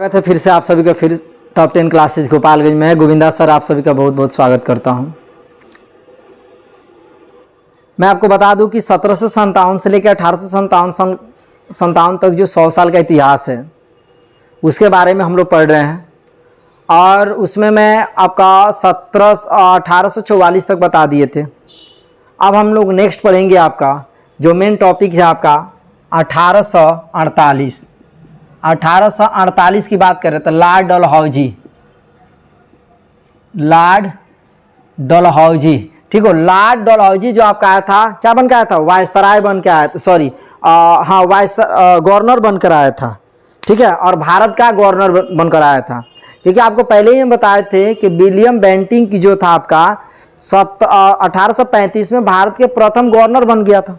स्वागत है फिर से आप सभी का फिर टॉप 10 क्लासेज गोपालगंज में। गोविंदा सर आप सभी का बहुत बहुत स्वागत करता हूं। मैं आपको बता दूं कि 1757 से लेकर 1857 तक जो 100 साल का इतिहास है उसके बारे में हम लोग पढ़ रहे हैं, और उसमें मैं आपका 1844 तक बता दिए थे। अब हम लोग नेक्स्ट पढ़ेंगे आपका जो मेन टॉपिक है आपका 1848 की बात करें तो लॉर्ड डलहौजी, ठीक हो। लॉर्ड डलहौजी जो आपका आया था, क्या बन के आया था? वायसराय बन के आया था, सॉरी गवर्नर बनकर आया था, ठीक है। और भारत का गवर्नर बनकर आया था, क्योंकि आपको पहले ही हम बताए थे कि विलियम बेंटिंग की जो था आपका 1835 में भारत के प्रथम गवर्नर बन गया था,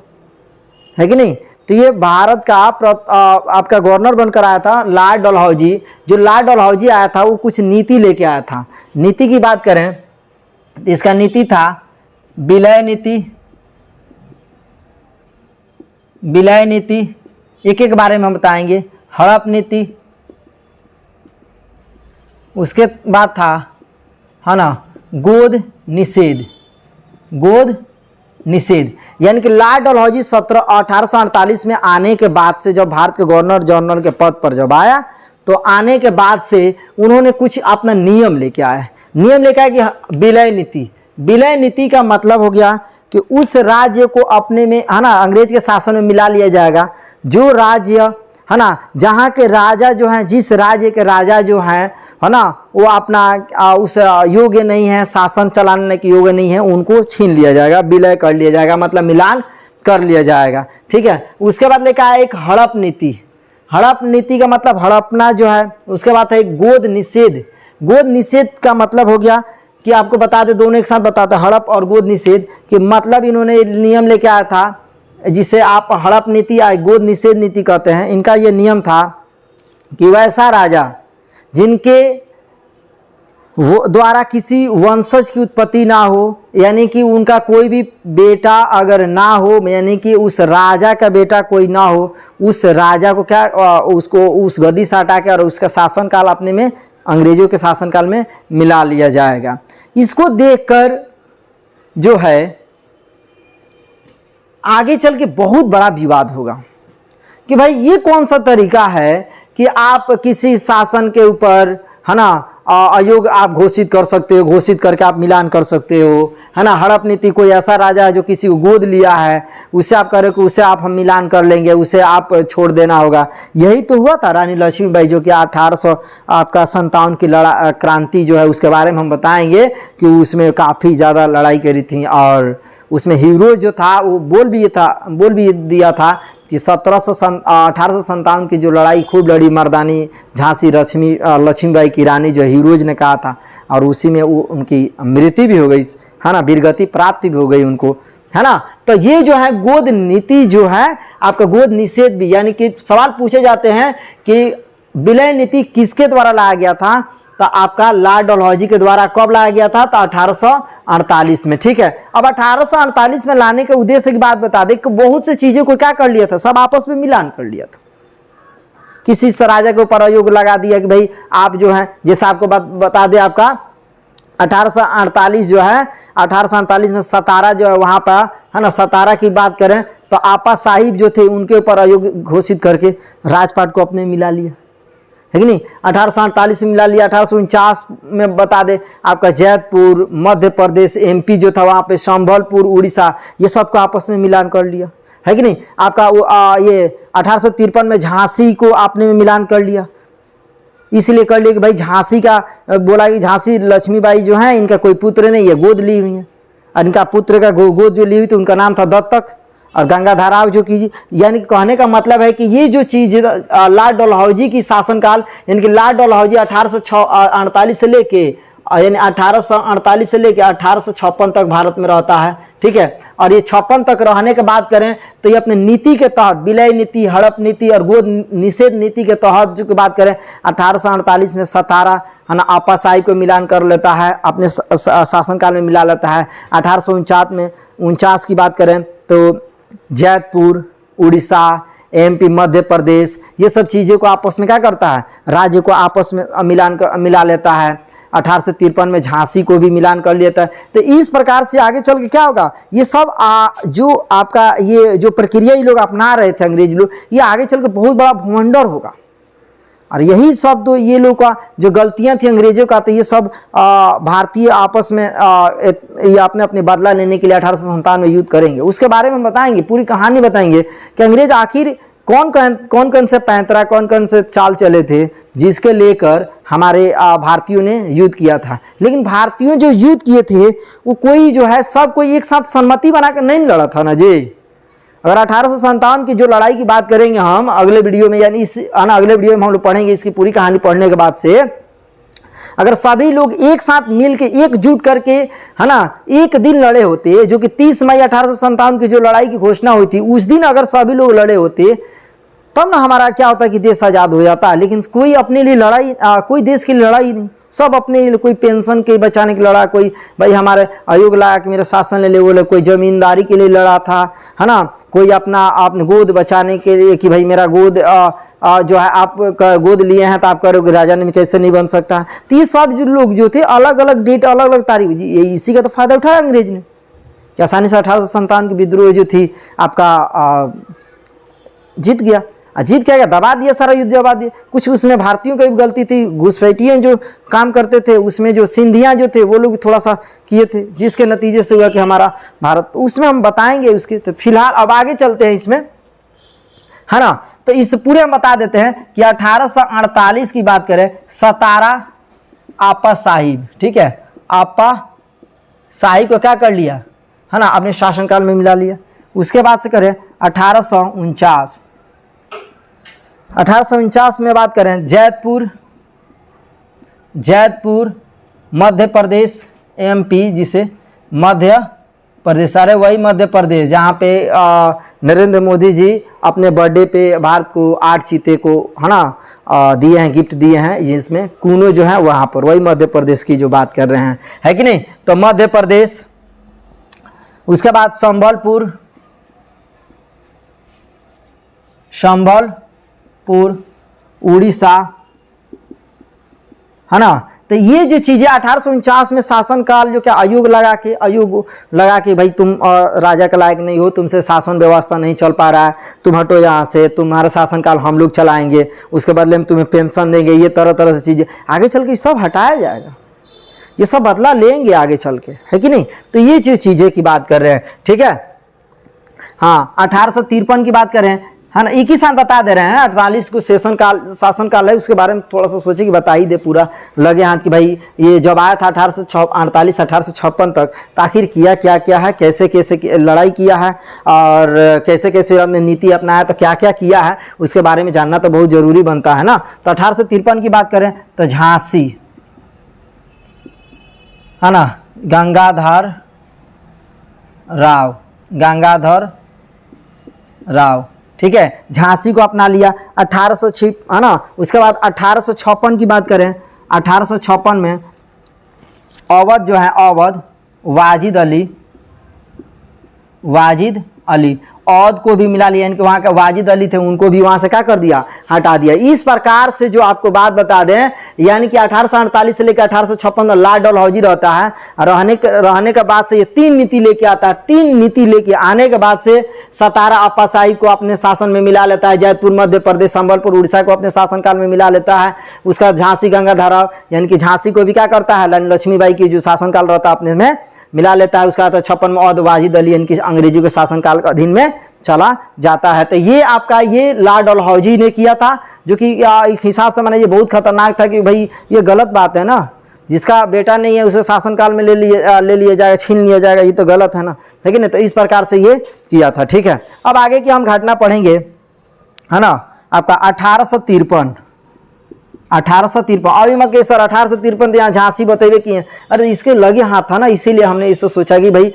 है कि नहीं। तो ये भारत का आपका गवर्नर बनकर आया था लॉर्ड डलहौजी। जो लॉर्ड डलहौजी आया था वो कुछ नीति लेके आया था। नीति की बात करें तो इसका नीति था विलय नीति, एक एक बारे में हम बताएंगे। हड़प नीति, उसके बाद था है ना गोद निषेध, यानी कि लॉर्ड डलहौजी 1848 में आने के बाद से जब भारत के गवर्नर जनरल के पद पर जब आया तो आने के बाद से उन्होंने कुछ अपना नियम लेके आया कि विलय नीति का मतलब हो गया कि उस राज्य को अपने में है ना अंग्रेज के शासन में मिला लिया जाएगा। जो राज्य है ना जहाँ के राजा जो हैं, जिस राज्य के राजा जो हैं है ना वो अपना उस योग्य नहीं है, शासन चलाने के योग्य नहीं है, उनको छीन लिया जाएगा, विलय कर लिया जाएगा, मतलब मिलान कर लिया जाएगा, ठीक है। उसके बाद लेकर आया एक हड़प नीति का मतलब हड़पना जो है। उसके बाद है एक गोद निषेध का मतलब हो गया कि आपको बता दे, दोनों एक साथ बताते हैं, हड़प और गोद निषेध कि मतलब इन्होंने नियम लेके आया था जिसे आप हड़प नीति या गोद निषेध नीति कहते हैं। इनका ये नियम था कि वैसा राजा जिनके द्वारा किसी वंशज की उत्पत्ति ना हो, यानी कि उनका कोई भी बेटा अगर ना हो, यानी कि उस राजा का बेटा कोई ना हो, उस राजा को क्या उसको उस गद्दी से हटा के और उसका शासनकाल अपने में अंग्रेजों के शासनकाल में मिला लिया जाएगा। इसको देखकर जो है आगे चल के बहुत बड़ा विवाद होगा कि भाई ये कौन सा तरीका है कि आप किसी शासन के ऊपर है ना अयोग्य आप घोषित कर सकते हो, घोषित करके आप मिलान कर सकते हो, है ना। हड़प नीति कोई ऐसा राजा है जो किसी को गोद लिया है, उससे आप कह रहे हो कि उससे आप हम मिलान कर लेंगे, उसे आप छोड़ देना होगा। यही तो हुआ था रानी लक्ष्मीबाई, जो कि 1857 की क्रांति जो है उसके बारे में हम बताएंगे कि उसमें काफ़ी ज़्यादा लड़ाई करी थी, और उसमें हीरो जो था वो बोल भी दिया था कि 1857 की जो लड़ाई खूब लड़ी मर्दानी झांसी लक्ष्मीबाई की रानी जो हीरोज ने कहा था, और उसी में वो उनकी मृत्यु भी हो गई, है ना, वीरगति प्राप्ति भी हो गई उनको, है ना। तो ये जो है गोद नीति जो है आपका गोद निषेध भी, यानी कि सवाल पूछे जाते हैं कि विलय नीति किसके द्वारा लाया गया था, तो आपका लॉर्ड डलहौजी के द्वारा कब लाया गया था, तो 1848 में, ठीक है। अब 1848 में लाने के उद्देश्य की बात बता दें कि बहुत सी चीज़ों को क्या कर लिया था, सब आपस में मिलान कर लिया था। किसी राजा के ऊपर अयोग लगा दिया कि भाई आप जो है, जैसे आपको बता दें आपका 1848 जो है 1848 में सतारा जो है वहाँ पर है ना, सतारा की बात करें तो आपा साहिब जो थे उनके ऊपर अयोग घोषित करके राजपाट को अपने मिला लिया, है कि नहीं। 1848 में मिला लिया। 1849 में बता दे आपका जैतपुर मध्य प्रदेश, MP जो था वहाँ पे संबलपुर उड़ीसा, ये सबको आपस में मिलान कर लिया, है कि नहीं। आपका ये 1853 में झांसी को आपने में मिलान कर लिया, इसलिए कर लिया कि भाई झांसी का बोला कि झांसी लक्ष्मीबाई जो है इनका कोई पुत्र नहीं है, गोद ली हुई है, और इनका पुत्र का गोद जो ली हुई थी उनका नाम था दत्तक, और गंगाधराव जो की, यानी कि कहने का मतलब है कि ये जो चीज़ लॉर्ड डलहौजी की शासनकाल, यानी कि लॉर्ड डलहौजी 1848 से लेके यानी 1848 से लेकर 1856 तक भारत में रहता है, ठीक है। और ये 56 तक रहने के बाद करें तो ये अपने नीति के तहत विलय नीति, हड़प नीति और गोद निषेध नीति के तहत जो की बात करें 1848 में सतारा है ना आपासाई को मिलान कर लेता है, अपने शासनकाल में मिला लेता है। 1849 में 49 की बात करें तो जैतपुर उड़ीसा एमपी, मध्य प्रदेश, ये सब चीज़ों को आपस में क्या करता है, राज्य को आपस में मिला लेता है। 1853 में झांसी को भी मिलान कर लेता है। तो इस प्रकार से आगे चल के क्या होगा, ये सब जो आपका ये जो प्रक्रिया ये लोग अपना रहे थे अंग्रेज लोग, ये आगे चल के बहुत बड़ा भूमंडर होगा। और यही सब तो ये लोग का जो गलतियां थी अंग्रेजों का, तो ये सब भारतीय आपस में ये अपने अपने बदला लेने के लिए 1857 में युद्ध करेंगे। उसके बारे में बताएंगे, पूरी कहानी बताएंगे कि अंग्रेज आखिर कौन कौन से पैंतरा, कौन कौन से चाल चले थे जिसके लेकर हमारे भारतीयों ने युद्ध किया था। लेकिन भारतीयों जो युद्ध किए थे वो कोई जो है सब कोई एक साथ सहमति बनाकर नहीं लड़ा था ना जी। अगर 1857 की जो लड़ाई की बात करेंगे हम अगले वीडियो में, यानी इस अगले वीडियो में हम लोग पढ़ेंगे इसकी पूरी कहानी पढ़ने के बाद से, अगर सभी लोग एक साथ मिल के एकजुट करके है ना एक दिन लड़े होते, जो कि 30 मई 1857 की जो लड़ाई की घोषणा हुई थी, उस दिन अगर सभी लोग लड़े होते तब ना हमारा क्या होता कि देश आज़ाद हो जाता। लेकिन कोई अपने लिए लड़ाई, कोई देश के लिए लड़ाई नहीं, सब अपने लिए, कोई पेंशन के बचाने के लड़ा, कोई भाई हमारे आयोग लाया कि मेरा शासन ले ले वो, कोई जमींदारी के लिए लड़ा था, है ना, कोई अपना गोद बचाने के लिए कि भाई मेरा गोद जो है आप गोद लिए हैं तो आप करोगे राजा ने कैसे नहीं बन सकता। तो ये सब जो लोग जो थे अलग अलग डेट, अलग अलग तारीख, इसी का तो फायदा उठाया अंग्रेज ने कि आसानी से 1857 की विद्रोह जो थी आपका जीत गया। जीत क्या, दबा दिया, सारा युद्ध दबा दिया। कुछ उसमें भारतीयों की भी गलती थी, घुसपैठिए जो काम करते थे उसमें जो सिंधिया जो थे वो लोग थोड़ा सा किए थे, जिसके नतीजे से हुआ कि हमारा भारत, उसमें हम बताएंगे उसके। तो फिलहाल अब आगे चलते हैं इसमें, है ना। तो इस पूरे हम बता देते हैं कि 1848 की बात करें, सतारा आपा साहिब, ठीक है, आपा साहिब को क्या कर लिया, है ना, अपने शासनकाल में मिला लिया। उसके बाद से करें 1849 में बात करें, जैतपुर मध्य प्रदेश, एमपी, जिसे मध्य प्रदेश, अरे वही मध्य प्रदेश जहाँ पे नरेंद्र मोदी जी अपने बर्थडे पे भारत को 8 चीते को, है ना, दिए हैं, गिफ्ट दिए हैं, जिसमें कूनो जो है वहाँ पर, वही मध्य प्रदेश की जो बात कर रहे हैं, है कि नहीं। तो मध्य प्रदेश, उसके बाद संबलपुर, उड़ीसा, है ना। तो ये जो चीजें 1849 में शासनकाल जो क्या आयोग लगा के भाई तुम राजा के लायक नहीं हो, तुमसे शासन व्यवस्था नहीं चल पा रहा है, तुम हटो यहाँ से, तुम्हारा शासनकाल हम लोग चलाएंगे, उसके बदले में तुम्हें पेंशन देंगे, ये तरह तरह से चीजें आगे चल के सब हटाया जाएगा, ये सब बदला लेंगे आगे चल के, है कि नहीं। तो ये जो चीजें की बात कर रहे हैं, ठीक है। हाँ, 1853 की बात करें, है ना, एक ही साथ बता दे रहे हैं। 48 को शासनकाल है, उसके बारे में थोड़ा सा सोचे कि बता ही दे पूरा, लगे हाथ कि भाई ये जब आया था 1848 1856 तक, तो आखिर किया क्या क्या है, कैसे कैसे लड़ाई किया है और कैसे कैसे हमने नीति अपनाया, तो क्या क्या किया है उसके बारे में जानना तो बहुत जरूरी बनता है ना। तो 1853 की बात करें तो झांसी, है ना, गंगाधर राव, ठीक है, झांसी को अपना लिया 1806, है ना। उसके बाद 1856 की बात करें, 1856 में अवध जो है, अवध वाजिद अली औद को भी मिला लिया, इनके वहाँ के वाजिद अली थे, उनको भी वहाँ से क्या कर दिया, हटा दिया। इस प्रकार से जो आपको बात बता दें, यानी कि 1848 से लेकर 1856 लॉर्ड डलहौजी रहता है, रहने के बाद से ये 3 नीति लेके आता है। 3 नीति लेके आने के बाद से सतारा अपासाई को अपने शासन में मिला लेता है, जैतपुर मध्य प्रदेश, संबलपुर उड़ीसा को अपने शासनकाल में मिला लेता है। उसका झांसी गंगाधर, यानी कि झांसी को भी क्या करता है, रानी लक्ष्मीबाई की जो शासनकाल रहता है अपने में मिला लेता है। उसका 56 में औद वाजिद अली इनकी अंग्रेजी के शासनकाल के अधीन में चला जाता है। तो ये आपका ये लॉर्ड डलहौजी ने किया था, जो कि एक हिसाब से मैंने ये बहुत खतरनाक था कि भाई ये गलत बात है ना, जिसका बेटा नहीं है उसे शासनकाल में ले लिया जाएगा, छीन लिया जाएगा, ये तो गलत है ना, है कि नहीं। तो इस प्रकार से ये किया था, ठीक है। अब आगे की हम घटना पढ़ेंगे, है ना, आपका 1853 अभी मत कहिए सर 1853 यहाँ झांसी बतेबे किए, अरे इसके लगे हाथ था ना, इसीलिए हमने इसको सोचा कि भाई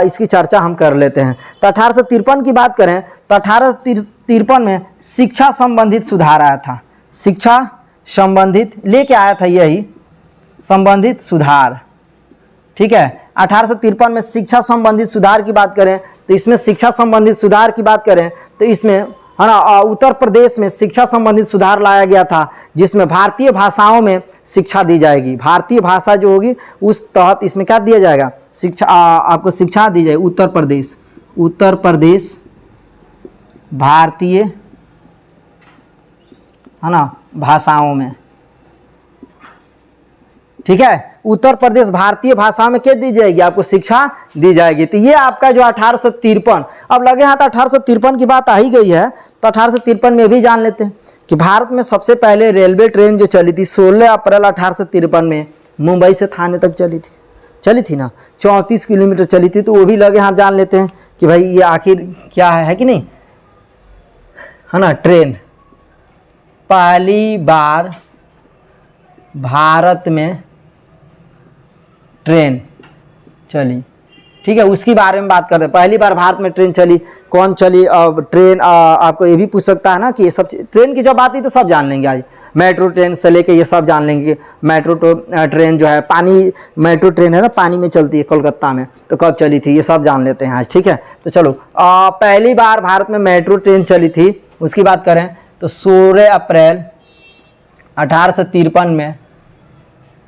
इसकी चर्चा हम कर लेते हैं। तो 1853 की बात करें तो 1853 में शिक्षा संबंधित सुधार आया था, शिक्षा संबंधित लेके आया था यही संबंधित सुधार, ठीक है। 1853 में शिक्षा संबंधित सुधार की बात करें तो इसमें शिक्षा संबंधित सुधार की बात करें तो इसमें, है ना उत्तर प्रदेश में शिक्षा संबंधित सुधार लाया गया था, जिसमें भारतीय भाषाओं में शिक्षा दी जाएगी। भारतीय भाषा जो होगी उस तहत इसमें क्या दिया जाएगा, शिक्षा आपको शिक्षा दी जाएगी। उत्तर प्रदेश भारतीय है ना भाषाओं में, ठीक है, उत्तर प्रदेश भारतीय भाषा में क्या दी जाएगी, आपको शिक्षा दी जाएगी। तो ये आपका जो 1853, अब लगे हाथ 1853 की बात आ ही गई है, तो 1853 में भी जान लेते हैं कि भारत में सबसे पहले रेलवे ट्रेन जो चली थी 16 अप्रैल 1853 में मुंबई से थाने तक चली थी ना, 34 किलोमीटर चली थी। तो वो भी लगे हाथ जान लेते हैं कि भाई ये आखिर क्या है कि नहीं, है ना। ट्रेन पहली बार भारत में ट्रेन चली, ठीक है, उसके बारे में बात करते हैं। पहली बार भारत में ट्रेन चली, कौन चली। अब ट्रेन आपको ये भी पूछ सकता है ना कि ये सब ट्रेन की जब बात है तो सब जान लेंगे आज, मेट्रो ट्रेन से लेके ये सब जान लेंगे। मेट्रो ट्रेन जो है पानी, मेट्रो ट्रेन है ना पानी में चलती है कोलकाता में, तो कब चली थी ये सब जान लेते हैं आज, ठीक है। तो चलो पहली बार भारत में मेट्रो ट्रेन चली थी उसकी बात करें तो 16 अप्रैल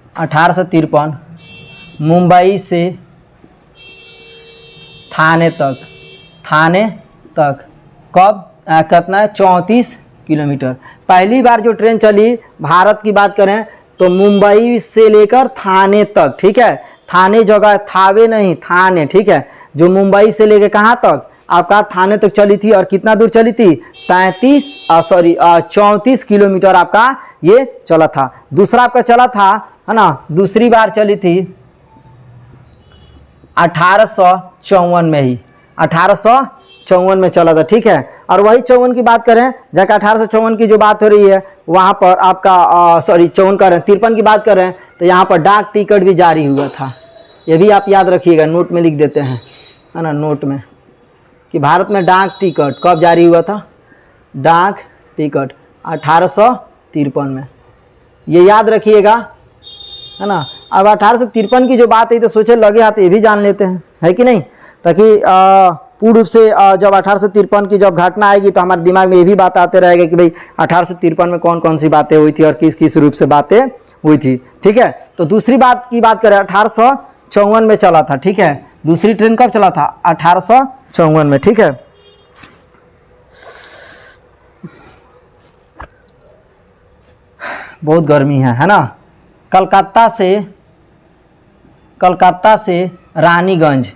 1853 मुंबई से थाने तक कब कितना है 34 किलोमीटर। पहली बार जो ट्रेन चली भारत की बात करें तो मुंबई से लेकर थाने तक, ठीक है, थाने जगह थावे नहीं थाने, ठीक है, जो मुंबई से लेकर कहाँ तक आपका थाने तक चली थी। और कितना दूर चली थी 34 किलोमीटर आपका ये चला था। दूसरा आपका चला था है ना, दूसरी बार चली थी 1854 में ही, 1854 में चला था, ठीक है। और वही 54 की बात करें, जबकि 1854 की जो बात हो रही है वहाँ पर आपका 54 कर रहे हैं, 53 की बात कर रहे हैं, तो यहाँ पर डाक टिकट भी जारी हुआ था। ये भी आप याद रखिएगा, नोट में लिख देते हैं, है ना, नोट में, कि भारत में डाक टिकट कब जारी हुआ था, डाक टिकट 1853 में, ये याद रखिएगा, है ना। अब 1853 की जो बात है तो सोचे लगे हाथ ये भी जान लेते हैं, है कि नहीं, ताकि पूर्ण रूप से जब 1853 की जब घटना आएगी तो हमारे दिमाग में ये भी बात आते रहेगा कि भाई 1853 में कौन कौन सी बातें हुई थी और किस किस रूप से बातें हुई थी, ठीक है। तो दूसरी बात की बात करें 1854 में चला था, ठीक है। दूसरी ट्रेन कब चला था 1854 में, ठीक है। बहुत गर्मी है ना। कलकत्ता से रानीगंज,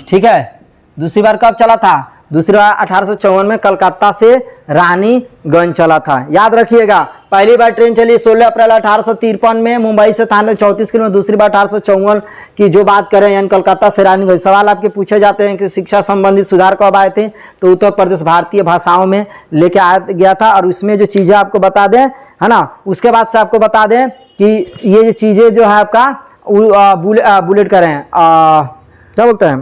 ठीक है। दूसरी बार कब चला था, दूसरी बार 1854 में कलकत्ता से रानीगंज चला था, याद रखिएगा। पहली बार ट्रेन चली 16 अप्रैल 1853 में मुंबई से थाने 34 किलोमीटर। दूसरी बार 1854 की जो बात करें यानी कलकत्ता से रानीगंज। सवाल आपके पूछे जाते हैं कि शिक्षा संबंधित सुधार कब आए थे, तो उत्तर प्रदेश भारतीय भाषाओं में लेके आया गया था। और उसमें जो चीज़ें आपको बता दें, है ना, उसके बाद से आपको बता दें कि ये जो चीज़ें जो है आपका बुलेट करें क्या बोलते हैं,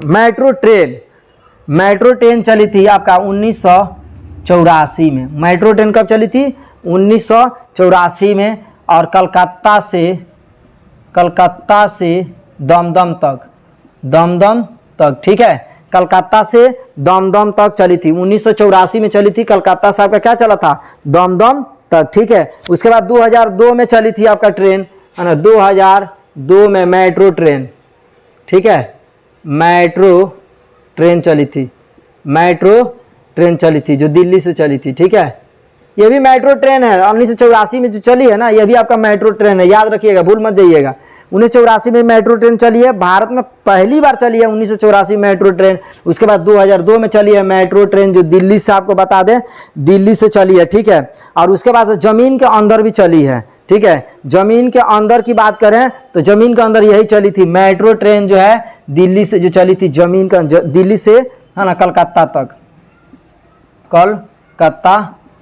मेट्रो ट्रेन चली थी आपका 1984 में। मेट्रो ट्रेन कब चली थी 1984 में। और कलकत्ता से दमदम तक, ठीक है, कलकत्ता से दमदम तक चली थी 1984 में चली थी। कलकत्ता से आपका क्या चला था दमदम तक, ठीक है। उसके बाद 2002 में चली थी आपका ट्रेन, है ना, 2002 में मेट्रो ट्रेन, ठीक है, मेट्रो ट्रेन चली थी जो दिल्ली से चली थी, ठीक है। ये भी मेट्रो ट्रेन है 1984 में जो चली है ना, ये भी आपका मेट्रो ट्रेन है, याद रखिएगा, भूल मत जाइएगा। 1984 में मेट्रो ट्रेन चली है, भारत में पहली बार चली है 1984 मेट्रो ट्रेन। उसके बाद 2002 में चली है मेट्रो ट्रेन जो दिल्ली से, आपको बता दें, दिल्ली से चली है, ठीक है। और उसके बाद जमीन के अंदर भी चली है, ठीक है। जमीन के अंदर की बात करें तो जमीन के अंदर यही चली थी मेट्रो ट्रेन जो है दिल्ली से जो चली थी, जमीन का दिल्ली से, है ना, कलकत्ता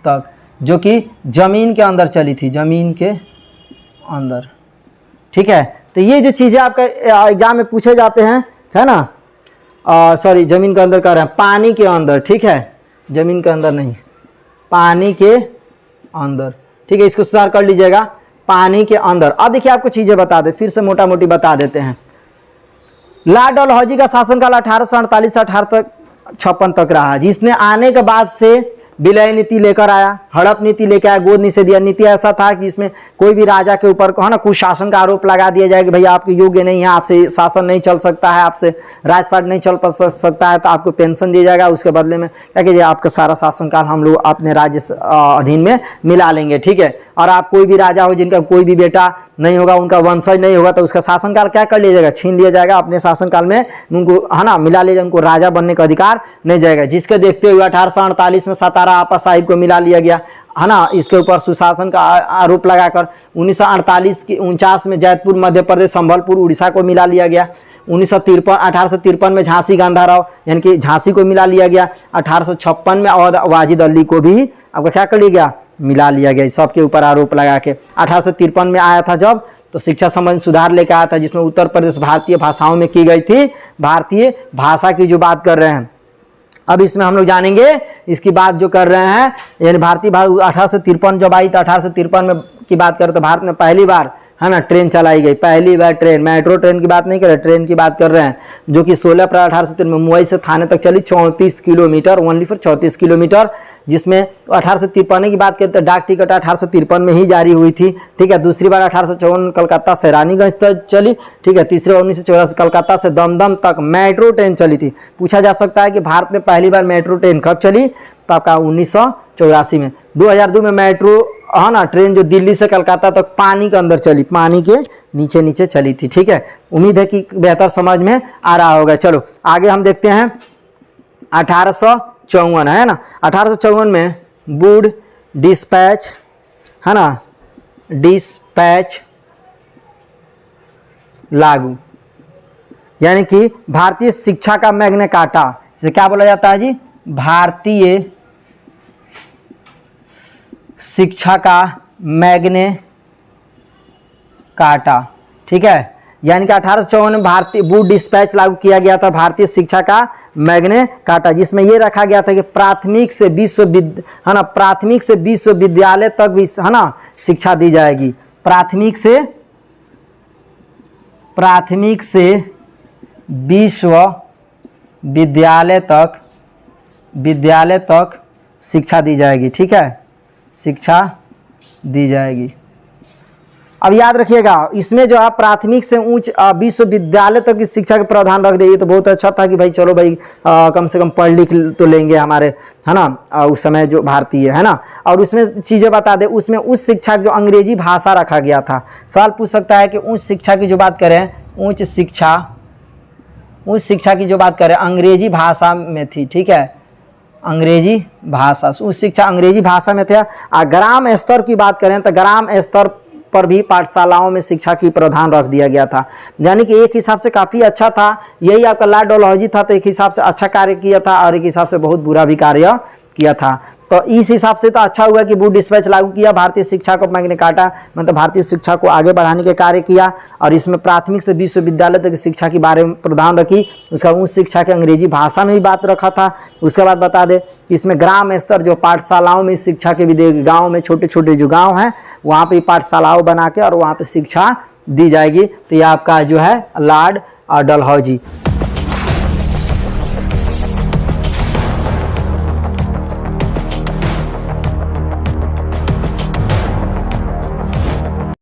तक, जो कि जमीन के अंदर चली थी, जमीन के अंदर, ठीक है। तो ये जो चीज़ें आपका एग्जाम में पूछे जाते हैं, है ना, सॉरी जमीन के अंदर कह रहे हैं, पानी के अंदर, ठीक है, जमीन के अंदर नहीं, पानी के अंदर, ठीक है, इसको सुधार कर लीजिएगा, पानी के अंदर। अब देखिए आपको चीज़ें बता दे, फिर से मोटा मोटी बता देते हैं। लॉर्ड डलहौजी का शासनकाल 1848 से 56 तक रहा, जिसने आने के बाद से विलय नीति लेकर आया, हड़प नीति लेकर आया, गोद निषेधिया नीति ऐसा था कि जिसमें कोई भी राजा के ऊपर है ना कुशासन का आरोप लगा दिया जाए कि भैया आपके योग्य नहीं है, आपसे शासन नहीं चल सकता है, आपसे राजपाट नहीं चल सकता है, तो आपको पेंशन दिया जाएगा, उसके बदले में क्या कीजिए आपका सारा शासनकाल हम लोग अपने राज्य अधीन में मिला लेंगे, ठीक है। और आप कोई भी राजा हो जिनका कोई भी बेटा नहीं होगा, उनका वंशज नहीं होगा, तो उसका शासनकाल क्या कर लिया जाएगा, छीन लिया जाएगा, अपने शासनकाल में उनको है ना मिला लिया जाएगा, उनको राजा बनने का अधिकार नहीं जाएगा। जिसके देखते हुए 1848 में सतारा आपा साहिब को मिला लिया गया, है ना, इसके ऊपर सुशासन का आरोप लगाकर 1948 की 49 में जैतपुर मध्य प्रदेश, संबलपुर उड़ीसा को मिला लिया गया। 1853 में झांसी गांधाराव यानी कि झांसी को मिला लिया गया। 1856 में अवध वाजिद अली को भी आपको क्या कर लिया गया, मिला लिया गया, सबके ऊपर आरोप लगा के। 1853 में आया था जब, तो शिक्षा संबंधी सुधार लेकर आया था, जिसमें उत्तर प्रदेश भारतीय भाषाओं में की गई थी। भारतीय भाषा की जो बात कर रहे हैं अब इसमें हम लोग जानेंगे, इसकी बात जो कर रहे हैं यानी भारतीय 1853 जब आई, तो 1853 में की बात करें तो भारत में पहली बार है ना ट्रेन चलाई गई, पहली बार ट्रेन, मेट्रो ट्रेन की बात नहीं कर रहे, ट्रेन की बात कर रहे हैं, जो कि 16 अप्रैल 1853 में मुंबई से थाने तक चली, 34 किलोमीटर, ओनली फॉर 34 किलोमीटर, जिसमें 1853 की बात करते हैं डाक टिकट 1853 में ही जारी हुई थी, ठीक है। दूसरी बार 1854 कलकत्ता से रानीगंज तक चली, ठीक है। तीसरी बार 1984 कलकत्ता से दमदम तक मेट्रो ट्रेन चली थी। पूछा जा सकता है कि भारत में पहली बार मेट्रो ट्रेन कब चली, तो आपका 1984 में। 2002 में मेट्रो है ना ट्रेन जो दिल्ली से कलकत्ता तक पानी के अंदर चली, पानी के नीचे नीचे चली थी, ठीक है। उम्मीद है कि बेहतर समझ में आ रहा होगा। चलो आगे हम देखते हैं 1854 है ना, 1854 में वुड डिस्पैच है ना, डिस्पैच लागू, यानी कि भारतीय शिक्षा का मैग्ना कार्टा, इसे क्या बोला जाता है जी, भारतीय शिक्षा का मैग्ने कार्टा, ठीक है। यानी कि 1854 में भारतीय वुड डिस्पैच लागू किया गया था, भारतीय शिक्षा का मैग्ने कार्टा, जिसमें यह रखा गया था कि प्राथमिक से विश्वविद्यालय तक भी है ना शिक्षा दी जाएगी। प्राथमिक से विश्वविद्यालय तक शिक्षा दी जाएगी, ठीक है, शिक्षा दी जाएगी। अब याद रखिएगा इसमें जो है प्राथमिक से उच्च विश्वविद्यालय तक की शिक्षा के प्रावधान रख दिए, तो बहुत अच्छा था कि भाई चलो भाई कम से कम पढ़ लिख तो लेंगे हमारे, है ना, उस समय जो भारतीय है ना। और उसमें चीज़ें बता दे, उसमें उच्च शिक्षा जो अंग्रेजी भाषा रखा गया था। सवाल पूछ सकता है कि उच्च शिक्षा की जो बात करें, उच्च शिक्षा की जो बात करें अंग्रेजी भाषा में थी, ठीक है, अंग्रेजी भाषा, उच्च शिक्षा अंग्रेजी भाषा में थे। ग्राम स्तर की बात करें तो ग्राम स्तर पर भी पाठशालाओं में शिक्षा की प्रावधान रख दिया गया था, यानी कि एक हिसाब से काफ़ी अच्छा था। यही आपका लॉर्ड डलहौजी था, तो एक हिसाब से अच्छा कार्य किया था और एक हिसाब से बहुत बुरा भी कार्य किया था। तो इस हिसाब से तो अच्छा हुआ कि वुड डिस्पैच लागू किया, भारतीय शिक्षा को मैग्ना कार्टा मतलब भारतीय शिक्षा को आगे बढ़ाने के कार्य किया, और इसमें प्राथमिक से विश्वविद्यालय तक की शिक्षा के बारे में प्रावधान रखी। उसका उच्च शिक्षा के अंग्रेजी भाषा में भी बात रखा था। उसके बाद बता दें कि इसमें ग्राम स्तर जो पाठशालाओं में शिक्षा के भी, गाँव में छोटे छोटे जो गाँव हैं वहाँ पर पाठशालाओं बना के और वहाँ पर शिक्षा दी जाएगी। तो ये आपका जो है लॉर्ड डलहौजी।